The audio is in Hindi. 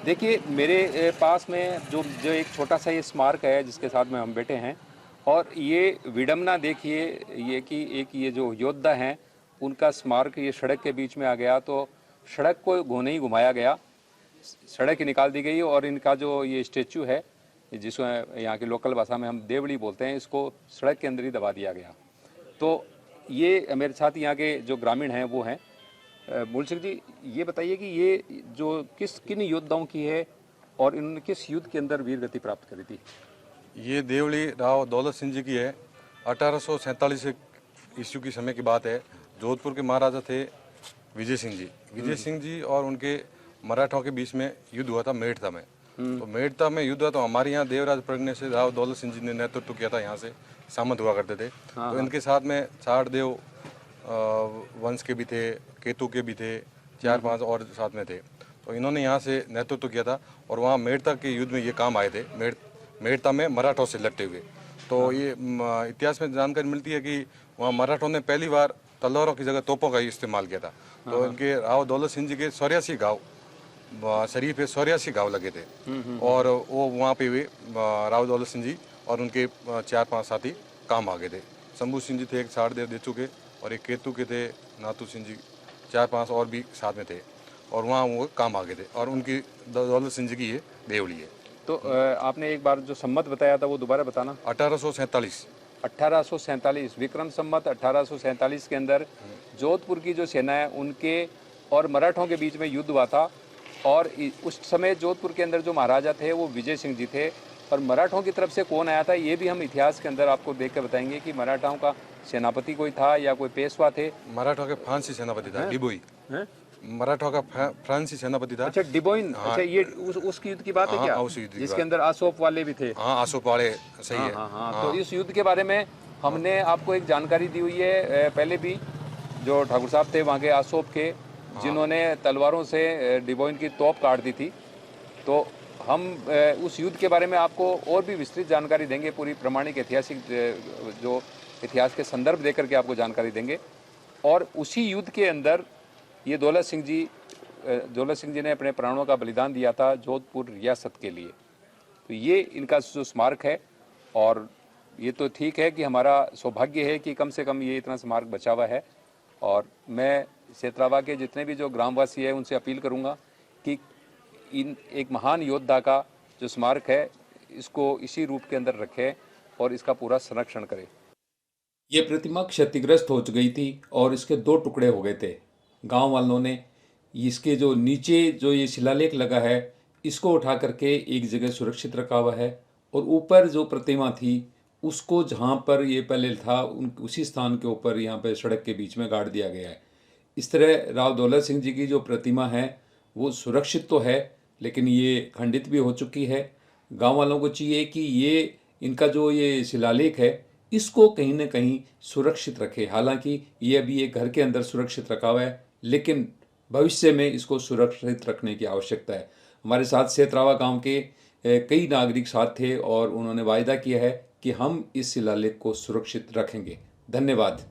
देखिए मेरे पास में जो जो एक छोटा सा ये स्मारक है जिसके साथ में हम बैठे हैं, और ये विडंबना देखिए, ये कि एक ये जो योद्धा हैं उनका स्मारक ये सड़क के बीच में आ गया, तो सड़क को नहीं घुमाया गया, सड़क ही निकाल दी गई, और इनका जो ये स्टेचू है जिसको यहाँ की लोकल भाषा में हम देवड़ी बोलते हैं, इसको सड़क के अंदर ही दबा दिया गया। तो ये मेरे साथ यहाँ के जो ग्रामीण हैं वो हैं। मूल सिंह जी, ये बताइए कि ये जो किन योद्धाओं की है और इन्होंने किस युद्ध के अंदर वीर गति प्राप्त करी थी? ये देवली राव दौलत सिंह जी की है। 1847 ईस्वी की समय की बात है। जोधपुर के महाराजा थे विजय सिंह जी। विजय सिंह जी और उनके मराठों के बीच में युद्ध हुआ था मेड़ता में। तो मेड़ता में युद्ध हुआ तो हमारे यहाँ देवराज प्रगने से राव दौलत सिंह जी ने नेतृत्व किया था। यहाँ से सामंत हुआ करते थे। तो इनके साथ में चारदेव वंश के भी थे, केतु के भी थे, 4-5 और साथ में थे। तो इन्होंने यहाँ से नेतृत्व किया था और वहाँ मेड़ता के युद्ध में ये काम आए थे, मेड़ता में मराठों से लड़ते हुए। तो ये इतिहास में जानकारी मिलती है कि वहाँ मराठों ने पहली बार तलवारों की जगह तोपों का इस्तेमाल किया था। तो इनके राव दौलत सिंह जी के 84 घाव शरीर पे 84 घाव लगे थे, और वो वहाँ पे हुए राव दौलत सिंह जी और उनके 4-5 साथी काम आ गए थे। शंभू सिंह जी थे एक 60 दे चुके, और एक केतु के थे नाथू सिंह जी, 4-5 और भी साथ में थे, और वहाँ वो काम आ गए थे। और उनकी दौलत सिंह जी की ये देवली है। तो आपने एक बार जो सम्मत बताया था वो दोबारा बताना। 1847 1847 विक्रम सम्मत 1847 के अंदर जोधपुर की जो सेना है उनके और मराठों के बीच में युद्ध हुआ था। और उस समय जोधपुर के अंदर जो महाराजा थे वो विजय सिंह जी थे, और मराठों की तरफ से कौन आया था ये भी हम इतिहास के अंदर आपको देख कर बताएंगे कि मराठाओं का सेनापति कोई था या कोई पेशवा थे। मराठा के फ्रांसी सेनापति था डिबोई। हैं? मराठा का फ्रांसी सेनापति था। अच्छा, डिबोइन। हाँ। अच्छा, ये उसकी युद्ध की बात है क्या? उस युद्ध की जिसके बात। अंदर आसोप वाले भी थे। हाँ, आसोप वाले सही हाँ, है। हाँ, हाँ। तो इस युद्ध के बारे में हमने आपको एक जानकारी दी हुई है पहले भी, जो ठाकुर साहब थे वहाँ के आसोप के, जिन्होंने तलवारों से डिबोइन की तोप काट दी थी। तो हम उस युद्ध के बारे में आपको और भी विस्तृत जानकारी देंगे, पूरी प्रमाणिक ऐतिहासिक जो इतिहास के संदर्भ देकर के आपको जानकारी देंगे। और उसी युद्ध के अंदर ये दौलत सिंह जी ने अपने प्राणों का बलिदान दिया था जोधपुर रियासत के लिए। तो ये इनका जो स्मारक है, और ये तो ठीक है कि हमारा सौभाग्य है कि कम से कम ये इतना स्मारक बचा हुआ है। और मैं सेतरावा के जितने भी जो ग्रामवासी है उनसे अपील करूंगा कि इन एक महान योद्धा का जो स्मारक है इसको इसी रूप के अंदर रखें और इसका पूरा संरक्षण करें। ये प्रतिमा क्षतिग्रस्त हो गई थी और इसके 2 टुकड़े हो गए थे। गांव वालों ने इसके जो नीचे जो ये शिलालेख लगा है इसको उठा करके एक जगह सुरक्षित रखा हुआ है, और ऊपर जो प्रतिमा थी उसको जहाँ पर ये पहले था उसी स्थान के ऊपर यहाँ पे सड़क के बीच में गाड़ दिया गया है। इस तरह राव दौलत सिंह जी की जो प्रतिमा है वो सुरक्षित तो है, लेकिन ये खंडित भी हो चुकी है। गांव वालों को चाहिए कि ये इनका जो ये शिलालेख है इसको कहीं ना कहीं सुरक्षित रखे। हालांकि ये अभी एक घर के अंदर सुरक्षित रखा हुआ है, लेकिन भविष्य में इसको सुरक्षित रखने की आवश्यकता है। हमारे साथ सेतरावा गांव के कई नागरिक साथ थे और उन्होंने वायदा किया है कि हम इस शिलालेख को सुरक्षित रखेंगे। धन्यवाद।